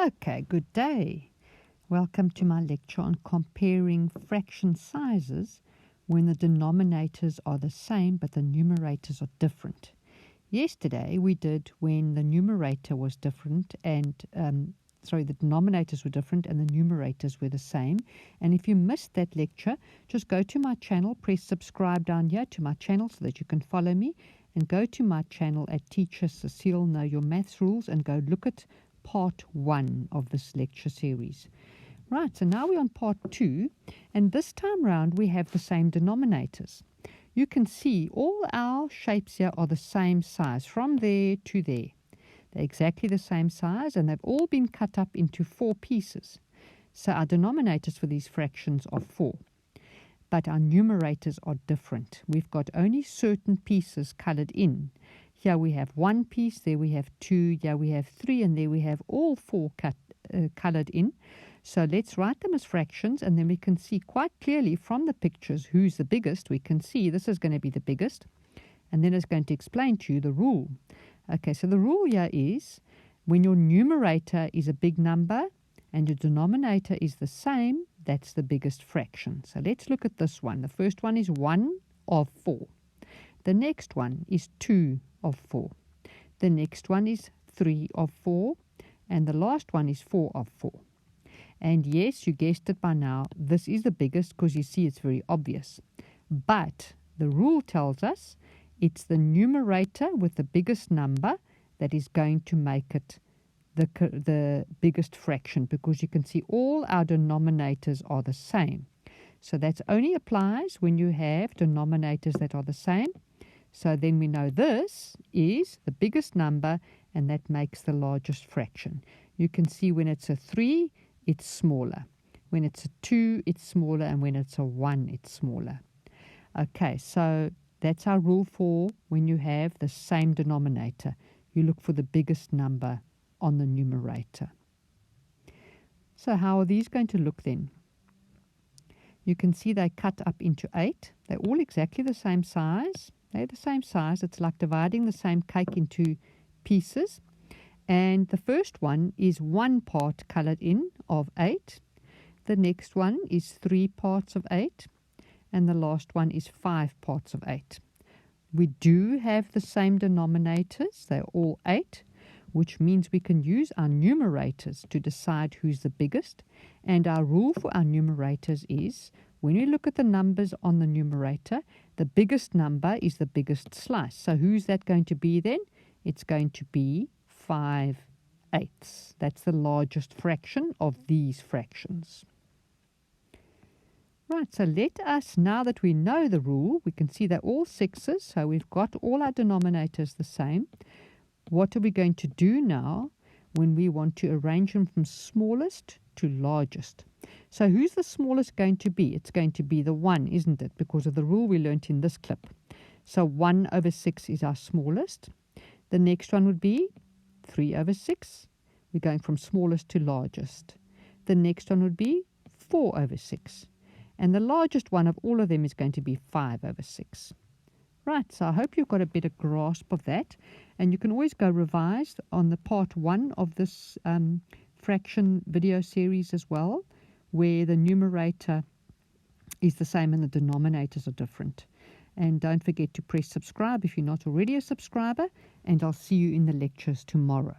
Okay, good day. Welcome to my lecture on comparing fraction sizes when the denominators are the same but the numerators are different. Yesterday we did when the numerator was different and the denominators were different and the numerators were the same. And if you missed that lecture, just go to my channel, press subscribe down here to my channel so that you can follow me, and go to my channel at Teacher Cecile Know Your Maths Rules and go look at part 1 of this lecture series. Right, so now we're on part 2, and this time round we have the same denominators. You can see all our shapes here are the same size from there to there. They're exactly the same size and they've all been cut up into 4 pieces. So our denominators for these fractions are 4. But our numerators are different. We've got only certain pieces colored in. Here we have 1 piece, there we have 2, here we have 3, and there we have all 4 colored in. So let's write them as fractions, and then we can see quite clearly from the pictures who's the biggest. We can see this is going to be the biggest, and then it's going to explain to you the rule. Okay, so the rule here is when your numerator is a big number and your denominator is the same, that's the biggest fraction. So let's look at this one. The first one is 1 of 4. The next one is 2 of 4. The next one is 3 of 4. And the last one is 4 of 4. And yes, you guessed it by now, this is the biggest because you see it's very obvious. But the rule tells us it's the numerator with the biggest number that is going to make it the biggest fraction, because you can see all our denominators are the same. So that only applies when you have denominators that are the same. So then we know this is the biggest number and that makes the largest fraction. You can see when it's a 3, it's smaller. When it's a 2, it's smaller, and when it's a 1, it's smaller. Okay, so that's our rule for when you have the same denominator. You look for the biggest number on the numerator. So how are these going to look then? You can see they cut up into 8. They're all exactly the same size. They're the same size. It's like dividing the same cake into pieces. And the first one is 1 part colored in of 8. The next one is 3 parts of 8. And the last one is 5 parts of 8. We do have the same denominators. They're all 8, which means we can use our numerators to decide who's the biggest. And our rule for our numerators is when you look at the numbers on the numerator, the biggest number is the biggest slice. So who's that going to be then? It's going to be 5/8. That's the largest fraction of these fractions. Right, so let us, now that we know the rule, we can see they're all 6s, so we've got all our denominators the same. What are we going to do now when we want to arrange them from smallest to largest? So who's the smallest going to be? It's going to be the 1, isn't it? Because of the rule we learnt in this clip. So 1 over 6 is our smallest. The next one would be 3 over 6. We're going from smallest to largest. The next one would be 4 over 6. And the largest one of all of them is going to be 5 over 6. Right, so I hope you've got a better grasp of that. And you can always go revise on the part 1 of this fraction video series as well, where the numerator is the same and the denominators are different. And don't forget to press subscribe if you're not already a subscriber, and I'll see you in the lectures tomorrow.